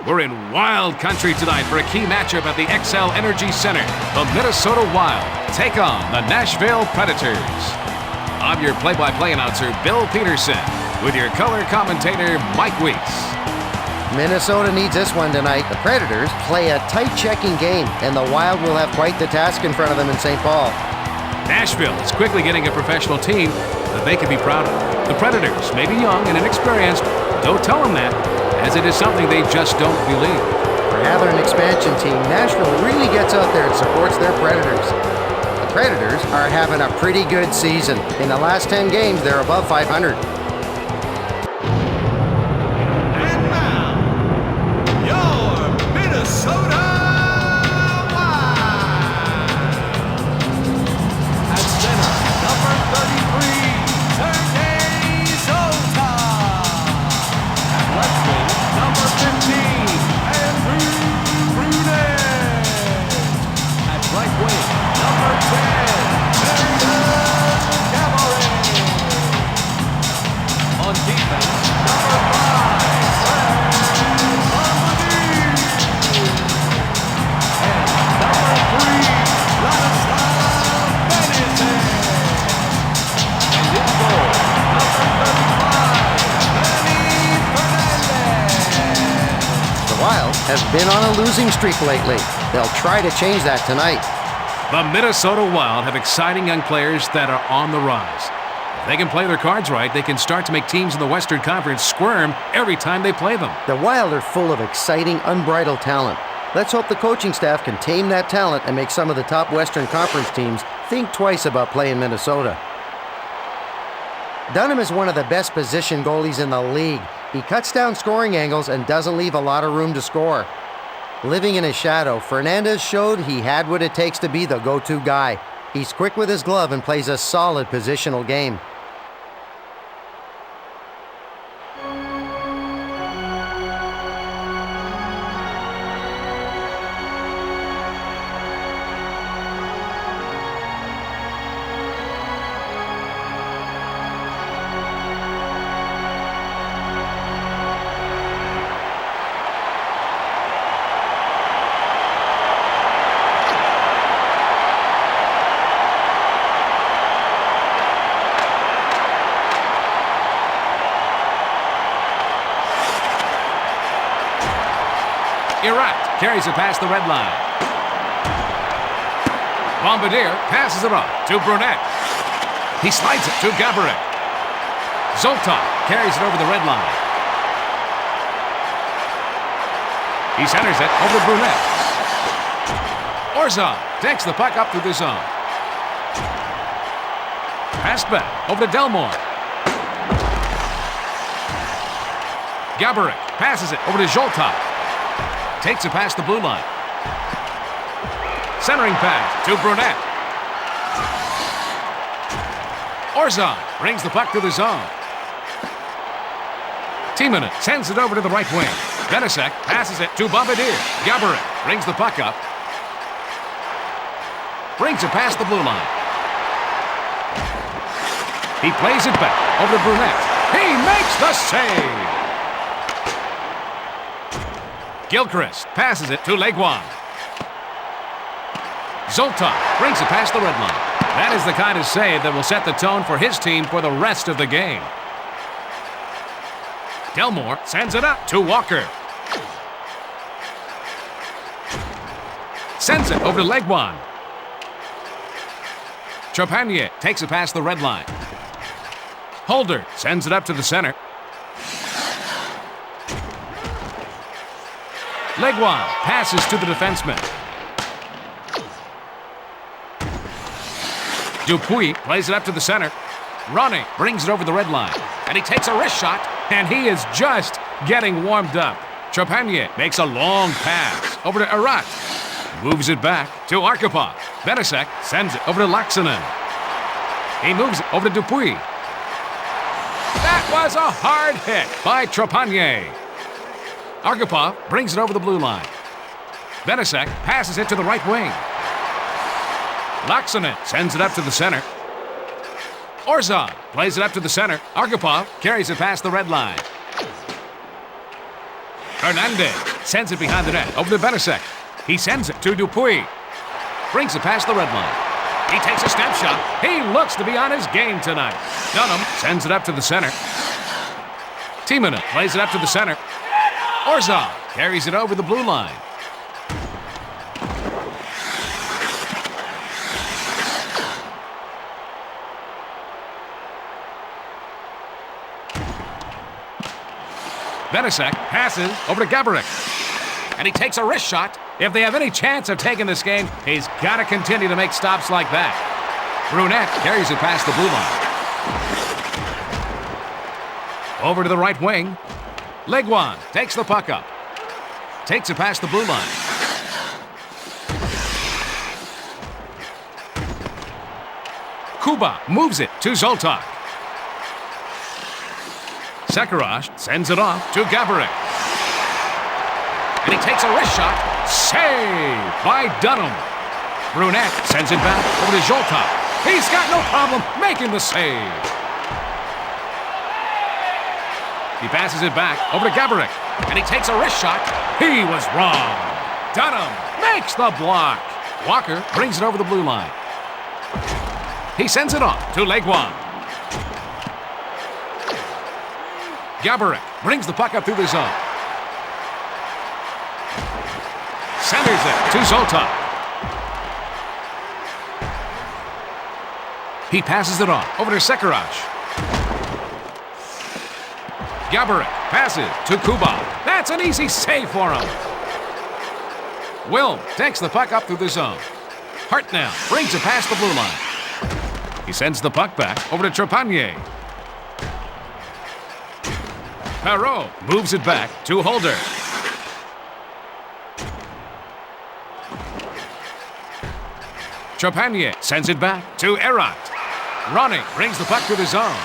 We're in wild country tonight for a key matchup at the XL Energy Center. The Minnesota Wild take on the Nashville Predators. I'm your play-by-play announcer, Bill Peterson, with your color commentator, Mike Weeks. Minnesota needs this one tonight. The Predators play a tight checking game, and the Wild will have quite the task in front of them in St. Paul. Nashville is quickly getting a professional team that they can be proud of. The Predators may be young and inexperienced, but don't tell them that, as it is something they just don't believe. For having an expansion team, Nashville really gets out there and supports their Predators. The Predators are having a pretty good season. In the last 10 games, they're above 500. And now, your Minnesota Wild. At center, number 33, Sergei Zoltan. At left wing, number 15, Andrew Roenick. At right wing, number 10, on defense, number 5, and number 3, Vladislav Benison. And in goal, number 35, Manny Fernandez. The Wild have been on a losing streak lately. They'll try to change that tonight. The Minnesota Wild have exciting young players that are on the rise. If they can play their cards right, they can start to make teams in the Western Conference squirm every time they play them. The Wild are full of exciting, unbridled talent. Let's hope the coaching staff can tame that talent and make some of the top Western Conference teams think twice about playing Minnesota. Dunham is one of the best position goalies in the league. He cuts down scoring angles and doesn't leave a lot of room to score. Living in his shadow, Fernandez showed he had what it takes to be the go-to guy. He's quick with his glove and plays a solid positional game. Carries it past the red line. Bombardier passes it off to Brunette. He slides it to Gaborik. Zoltan carries it over the red line. He centers it over to Brunette. Orzon takes the puck up through the zone. Passed back over to Delmore. Gaborik passes it over to Zoltan. Takes it past the blue line. Centering pass to Brunette. Orzon brings the puck to the zone. Timonen sends it over to the right wing. Benison passes it to Bombardier. Gaborik brings the puck up. Brings it past the blue line. He plays it back over to Brunette. He makes the save. Gilchrist passes it to Leguan. Zoltan brings it past the red line. That is the kind of save that will set the tone for his team for the rest of the game. Delmore sends it up to Walker. Sends it over to Leguan. Trepanier takes it past the red line. Holder sends it up to the center. Leguan passes to the defenseman. Dupuis plays it up to the center. Roenick brings it over the red line. And he takes a wrist shot, and he is just getting warmed up. Trepanier makes a long pass over to Arat. Moves it back to Arkhipov. Benison sends it over to Laaksonen. He moves it over to Dupuis. That was a hard hit by Trepanier. Arkhipov brings it over the blue line. Benison passes it to the right wing. Laaksonen sends it up to the center. Orzon plays it up to the center. Arkhipov carries it past the red line. Fernandez sends it behind the net, over to Benesek. He sends it to Dupuis. Brings it past the red line. He takes a snapshot. He looks to be on his game tonight. Dunham sends it up to the center. Timonen plays it up to the center. Orzov carries it over the blue line. Benesek passes over to Gaborik. And he takes a wrist shot. If they have any chance of taking this game, he's got to continue to make stops like that. Roenick carries it past the blue line. Over to the right wing. Leguan takes the puck up. Takes it past the blue line. Kuba moves it to Zoltak. Sekharaj sends it off to Gaborik. And he takes a wrist shot. Saved by Dunham. Roenick sends it back over to Zoltak. He's got no problem making the save. He passes it back over to Gaborik. And he takes a wrist shot. He was wrong. Dunham makes the block. Walker brings it over the blue line. He sends it off to Leguan. Gaborik brings the puck up through the zone. Centers it to Zoltak. He passes it off over to Sekharaj. Gaborik passes to Kuba. That's an easy save for him. Wilm takes the puck up through the zone. Hartnell brings it past the blue line. He sends the puck back over to Trepanier. Perreault moves it back to Holder. Trepanier sends it back to Erat. Roenick brings the puck to the zone.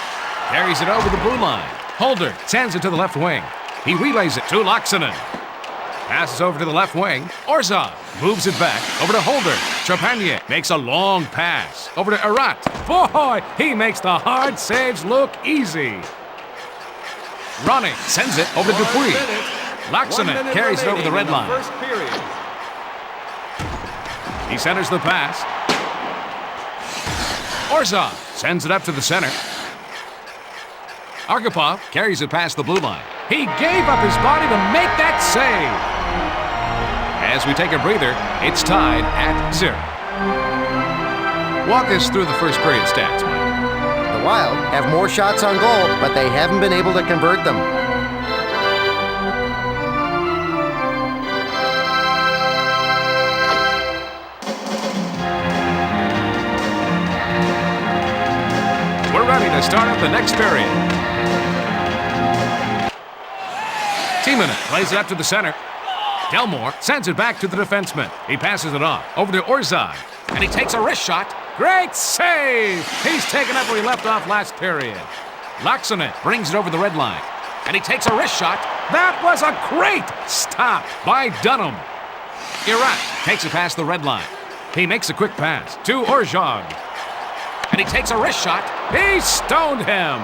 Carries it over the blue line. Holder sends it to the left wing. He relays it to Laaksonen. Passes over to the left wing. Orzov moves it back over to Holder. Trepanier makes a long pass over to Erat. Boy, he makes the hard saves look easy. Roenick sends it over to Dupuis. Laaksonen carries it over the red line. He centers the pass. Orzov sends it up to the center. Arkhipov carries it past the blue line. He gave up his body to make that save. As we take a breather, it's tied at 0. Walk us through the first period stats, Mike. The Wild have more shots on goal, but they haven't been able to convert them. We're ready to start up the next period. Timonen plays it up to the center. Delmore sends it back to the defenseman. He passes it off over to Orzov. And he takes a wrist shot. Great save! He's taken up where he left off last period. Laaksonen brings it over the red line. And he takes a wrist shot. That was a great stop by Dunham. Erat takes it past the red line. He makes a quick pass to Orzov. And he takes a wrist shot. He stoned him.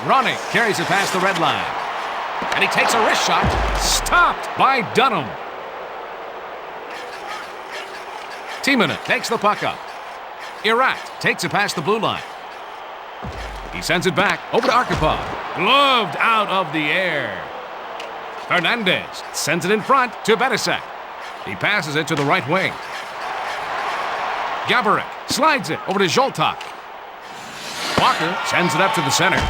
Roenick carries it past the red line. And he takes a wrist shot. Stopped by Dunham. Timonen takes the puck up. Erat takes it past the blue line. He sends it back over to Arkhipov. Gloved out of the air. Fernandez sends it in front to Benesek. He passes it to the right wing. Gaborik slides it over to Zoltak. Walker sends it up to the center.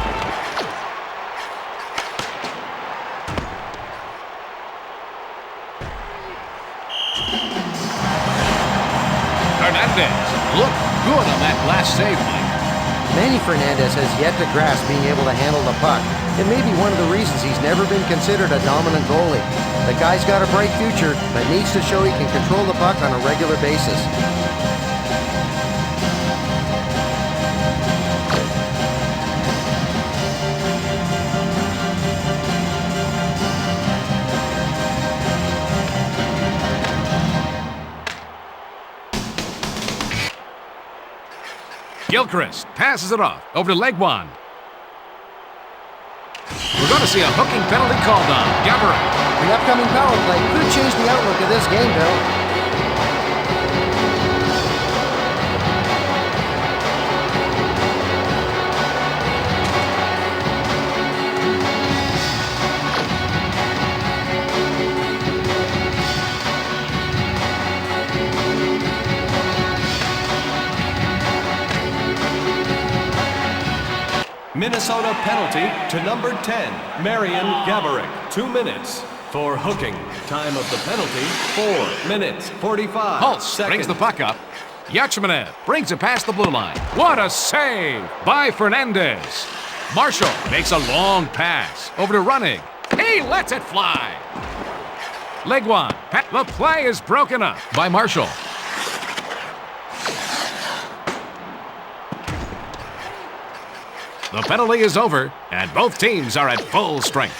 Fernandez looked good on that last save, Mike. Manny Fernandez has yet to grasp being able to handle the puck. It may be one of the reasons he's never been considered a dominant goalie. The guy's got a bright future, but needs to show he can control the puck on a regular basis. Gilchrist passes it off over to Leguan. We're going to see a hooking penalty called on Gaborik. The upcoming power play could change the outlook of this game, Bill. Minnesota penalty to number 10, Marian Gaborik. 2 minutes for hooking. Time of the penalty, 4 minutes, 45 Hulse seconds. brings the puck up. Yachmanev brings it past the blue line. What a save by Fernandez. Marshall makes a long pass over to Roenick. He lets it fly. Leguan. The play is broken up by Marshall. The penalty is over, and both teams are at full strength.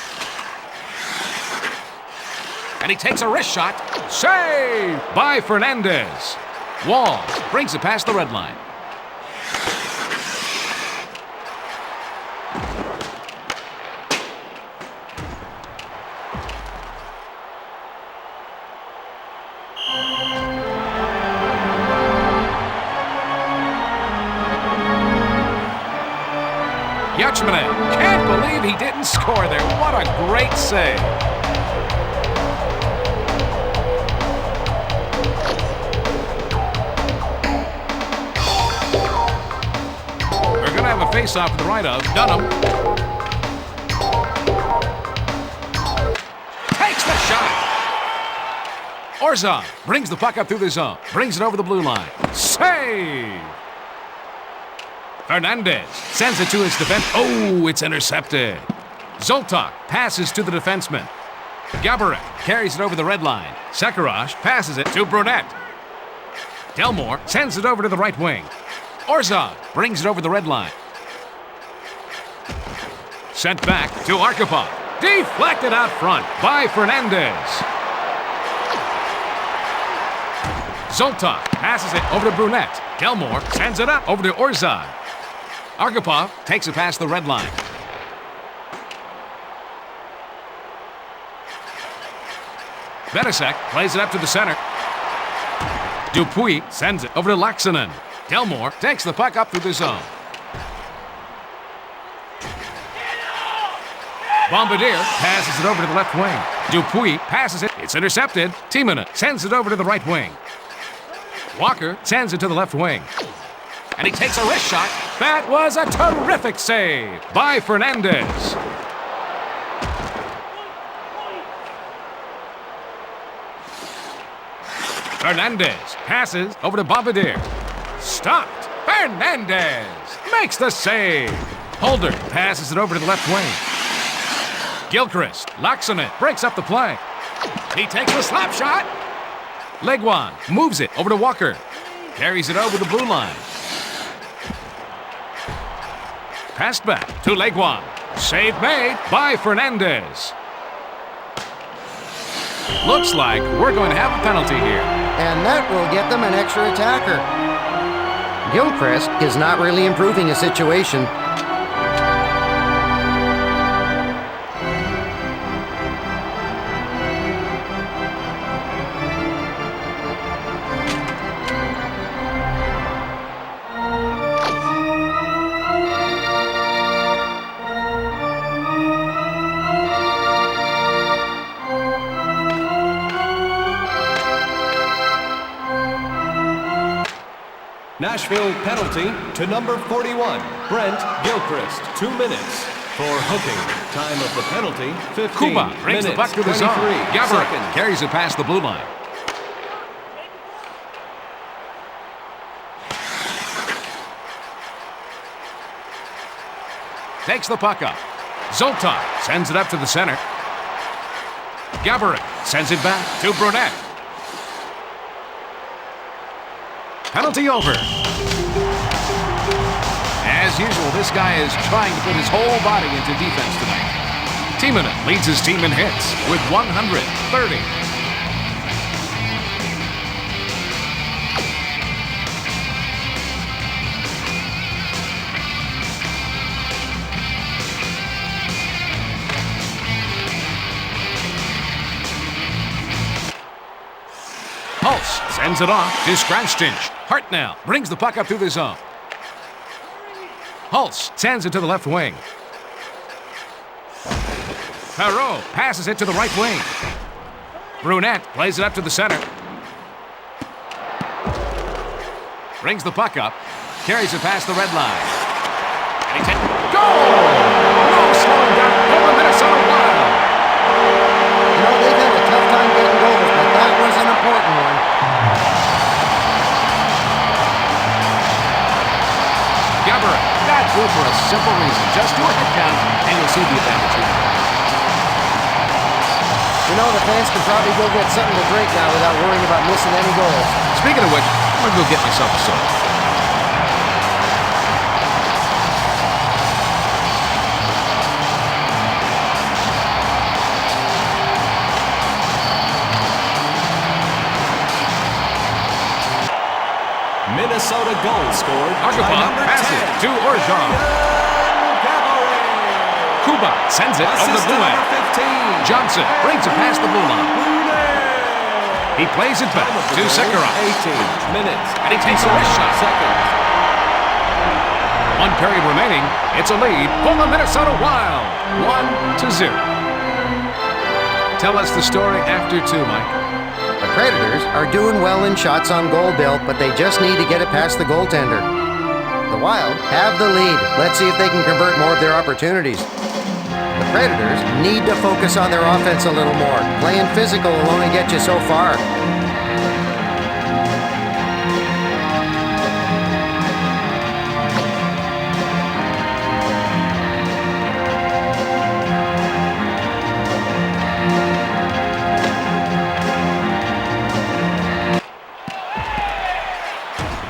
And he takes a wrist shot. Save by Fernandez. Walls brings it past the red line. Yachmanev can't believe he didn't score there. What a great save. We're going to have a face-off to the right of Dunham. Takes the shot. Orzov brings the puck up through the zone. Brings it over the blue line. Save. Fernandez sends it to his defense. Oh, it's intercepted. Zoltak passes to the defenseman. Gaborik carries it over the red line. Sekharov passes it to Brunette. Delmore sends it over to the right wing. Orzov brings it over the red line. Sent back to Arkhipov. Deflected out front by Fernandez. Zoltak passes it over to Brunette. Delmore sends it up over to Orzov. Arkhipov takes it past the red line. Venasek plays it up to the center. Dupuis sends it over to Laxonen. Delmore takes the puck up through the zone. Bombardier passes it over to the left wing. Dupuis passes it. It's intercepted. Timonen sends it over to the right wing. Walker sends it to the left wing. And he takes a wrist shot. That was a terrific save by Fernandez. Fernandez passes over to Bombardier. Stopped. Fernandez makes the save. Holder passes it over to the left wing. Gilchrist, Laxonen breaks up the play. He takes the slap shot. Leguan moves it over to Walker. Carries it over the blue line. Passed back to Leguan. Save made by Fernandez. Looks like we're going to have a penalty here. And that will get them an extra attacker. Gilchrist is not really improving his situation. Nashville penalty to number 41, Brent Gilchrist. 2 minutes for hooking. Time of the penalty, 15 Kuba brings minutes, the puck to the zone. 23 Gaborik seconds. carries it past the blue line. Takes the puck up. Zoltan sends it up to the center. Gaborik sends it back to Brunette. Penalty over. As usual, this guy is trying to put his whole body into defense tonight. Timonen leads his team in hits with 130. Hulse sends it off to Scratch-Tinch. Hartnell brings the puck up through the zone. Hulse sends it to the left wing. Perreault passes it to the right wing. Brunette plays it up to the center. Brings the puck up. Carries it past the red line. And he takes... Goal! No slowing down for the Minnesota Wild. You know, they've had a tough time getting goals, but that was an important one. Gaborik, that's good for a simple reason. Just do a head count, and you'll see the advantage here. You know, the fans can probably go get something to drink now without worrying about missing any goals. Speaking of which, I'm going to go get myself a soda. Minnesota goal scored by Archipov number 10. passes to Orgeron. Kuba sends it over the blue line. Johnson brings it past the blue line. He plays it back to Sekharov. 18 minutes. And he takes a wrist shot. Seconds. 1 period remaining. It's a lead for the Minnesota Wild. 1-0. Tell us the story after 2, Mike. The Predators are doing well in shots on goal, Bill, but they just need to get it past the goaltender. The Wild have the lead. Let's see if they can convert more of their opportunities. The Predators need to focus on their offense a little more. Playing physical will only get you so far.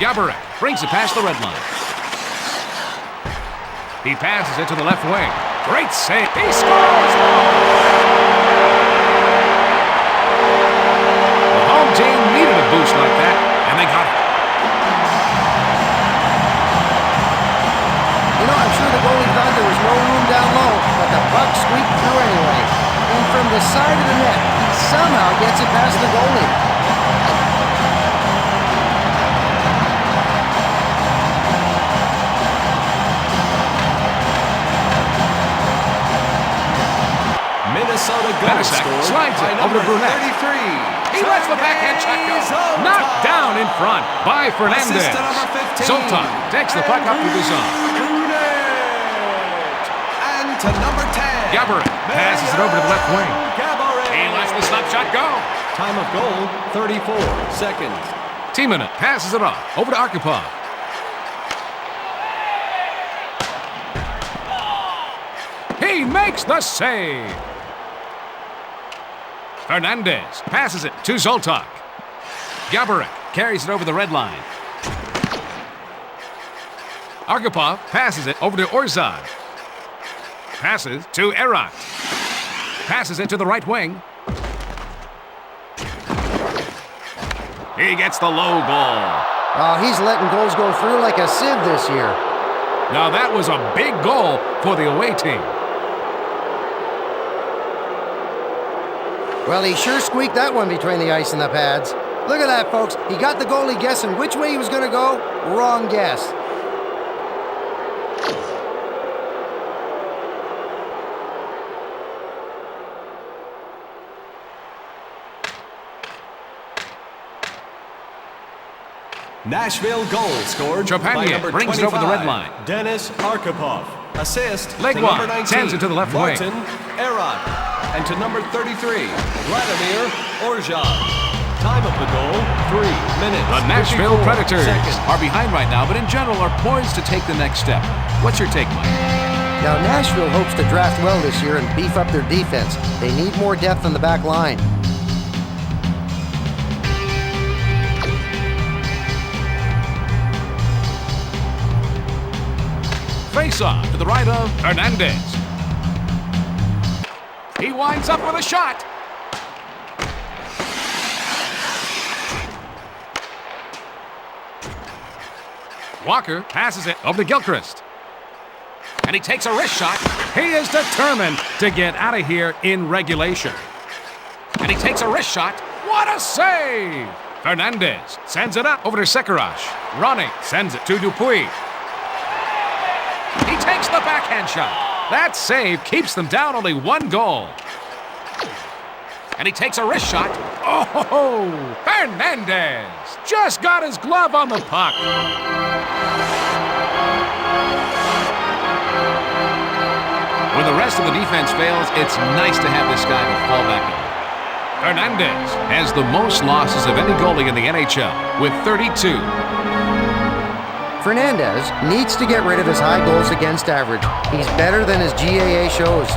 Gaborik brings it past the red line. He passes it to the left wing. Great save. He scores! The home team needed a boost like that, and they got it. You know, I'm sure the goalie thought there was no room down low, but the puck squeaked through anyway. And from the side of the net, he somehow gets it past the goalie. Minnesota goal scored slides by it over to number Brunette. 33. He lets the backhand shot go. Knocked down in front by Fernandez. Assist to number 15. Zoltan takes the puck up to the zone. And to number 10. Gaborik passes it over to the left wing. Gaborik. He lets the slap shot go. Time of goal, 34 seconds. Timonen passes it off over to Archipov. He makes the save. Fernandez passes it to Zoltan. Gaborik carries it over the red line. Archipov passes it over to Orzad. Passes to Erat. Passes it to the right wing. He gets the low ball. Oh, he's letting goals go through like a sieve this year. Now that was a big goal for the away team. Well, he sure squeaked that one between the ice and the pads. Look at that, folks. He got the goalie guessing which way he was going to go. Wrong guess. Nashville goal scored by Trepanier number brings 25, it over the red line. Dennis Archipov. Assist to Legua number 19, sends it to the left wing. Martin Erat. And to number 33, Vladimir Orgeron. Time of the goal, 3 minutes. The Nashville 54 Predators seconds. are behind right now, but in general are poised to take the next step. What's your take, Mike? Now, Nashville hopes to draft well this year and beef up their defense. They need more depth on the back line. Face-off to the right of Hernandez. He winds up with a shot. Walker passes it over to Gilchrist. And he takes a wrist shot. He is determined to get out of here in regulation. And he takes a wrist shot. What a save! Fernandez sends it up over to Sekarosh. Roenick sends it to Dupuis. He takes the backhand shot. That save keeps them down only 1 goal. And he takes a wrist shot. Oh, Fernandez just got his glove on the puck. When the rest of the defense fails, it's nice to have this guy to fall back on. Fernandez has the most losses of any goalie in the NHL with 32. Fernandez needs to get rid of his high goals against average. He's better than his GAA shows.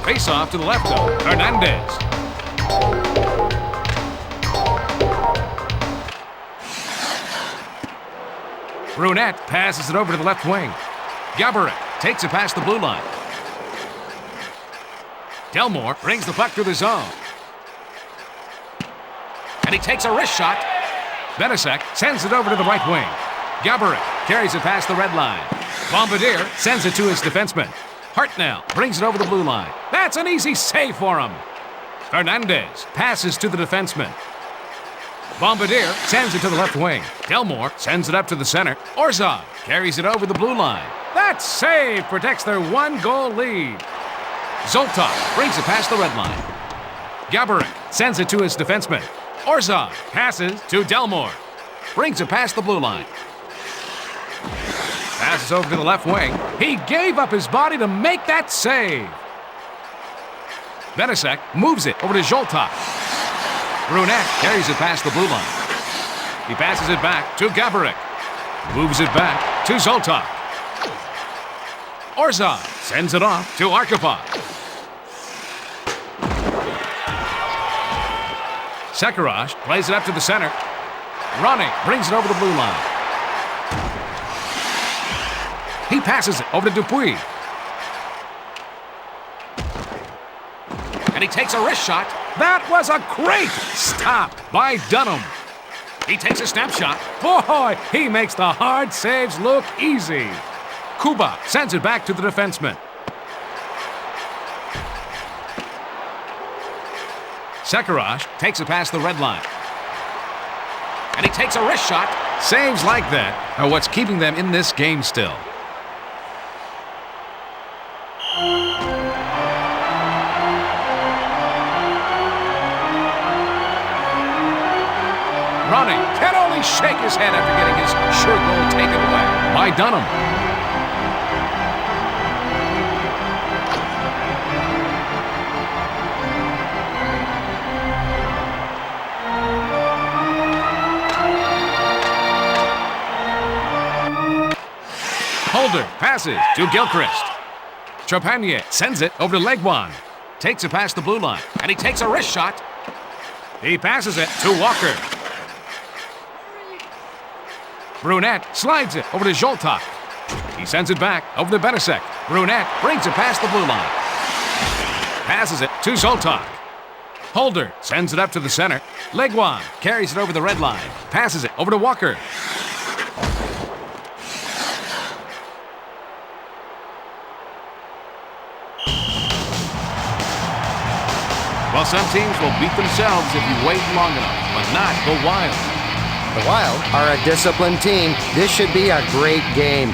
Face off to the left though. Fernandez. Roenick passes it over to the left wing. Gaborik takes it past the blue line. Delmore brings the puck through the zone. And he takes a wrist shot. Benasek sends it over to the right wing. Gaborik carries it past the red line. Bombardier sends it to his defenseman. Hartnell brings it over the blue line. That's an easy save for him. Fernandez passes to the defenseman. Bombardier sends it to the left wing. Delmore sends it up to the center. Orzov carries it over the blue line. That save protects their 1-goal lead. Zoltov brings it past the red line. Gaborik sends it to his defenseman. Orzov passes to Delmore. Brings it past the blue line. Passes over to the left wing. He gave up his body to make that save. Benasek moves it over to Zoltov. Roenick carries it past the blue line. He passes it back to Gaborik. Moves it back to Zoltov. Orzov sends it off to Arkhipov. Sekarosh plays it up to the center. Roenick brings it over the blue line. He passes it over to Dupuis. And he takes a wrist shot. That was a great stop by Dunham. He takes a snapshot. Boy, he makes the hard saves look easy. Kuba sends it back to the defenseman. Sekarosh takes it past the red line. And he takes a wrist shot. Saves like that are what's keeping them in this game still. Ronnie can only shake his head after getting his sure goal taken away by Dunham. Holder passes to Gilchrist. Trepanier sends it over to Legwan. Takes it past the blue line, and he takes a wrist shot. He passes it to Walker. Brunette slides it over to Zoltov. He sends it back over to Benasek. Brunette brings it past the blue line. Passes it to Zoltov. Holder sends it up to the center. Legwan carries it over the red line. Passes it over to Walker. Well, some teams will beat themselves if you wait long enough, but not the Wild. The Wild are a disciplined team. This should be a great game.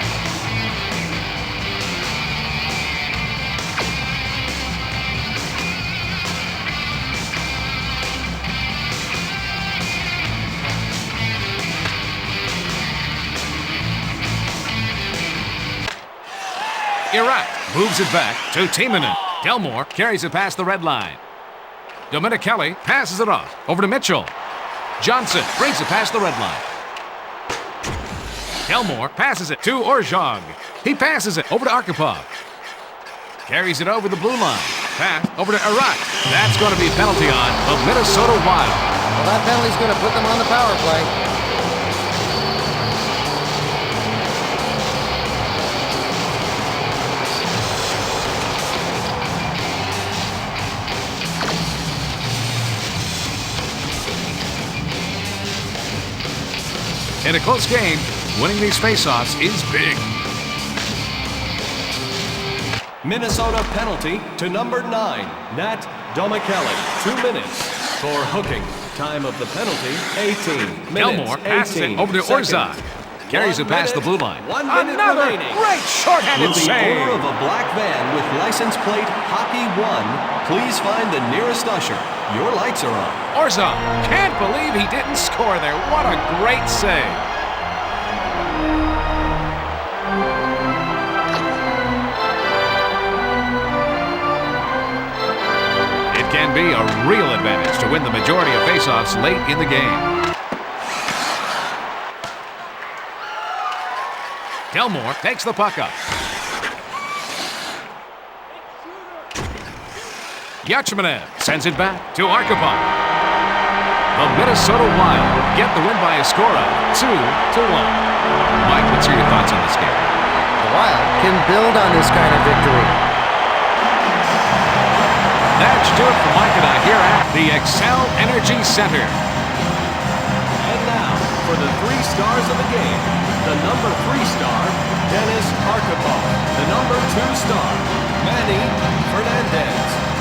Iraq moves it back to Timonen. Delmore carries it past the red line. Dominichelli passes it off over to Mitchell. Johnson brings it past the red line. Delmore passes it to Orzhov. He passes it over to Arkhipov. Carries it over the blue line. Pass over to Iraq. That's going to be a penalty on the Minnesota Wild. Well, that penalty's going to put them on the power play. In a close game, winning these faceoffs is big. Minnesota penalty to number 9, Nat Domicelli. 2 minutes for hooking. Time of the penalty, 18 minutes. Elmore passes it 18 over to seconds. Orzak. Carries 1 it past the minute, blue line. 1 minute Another remaining. great shorthanded Will the save. owner of a black van with license plate Hockey 1 please find the nearest usher? Your lights are on. Orzak can't believe he didn't score there. What a great save. It can be a real advantage to win the majority of faceoffs late in the game. Delmore takes the puck up. Yachmanev sends it back to Archipov. The Minnesota Wild get the win by a score of 2-1. Mike, what's your thoughts on this game? The Wild can build on this kind of victory. That should do it for Mike and I here at the Excel Energy Center. And now, for the 3 stars of the game, the number 3 star, Dennis Archipov. The number 2 star, Manny Fernandez.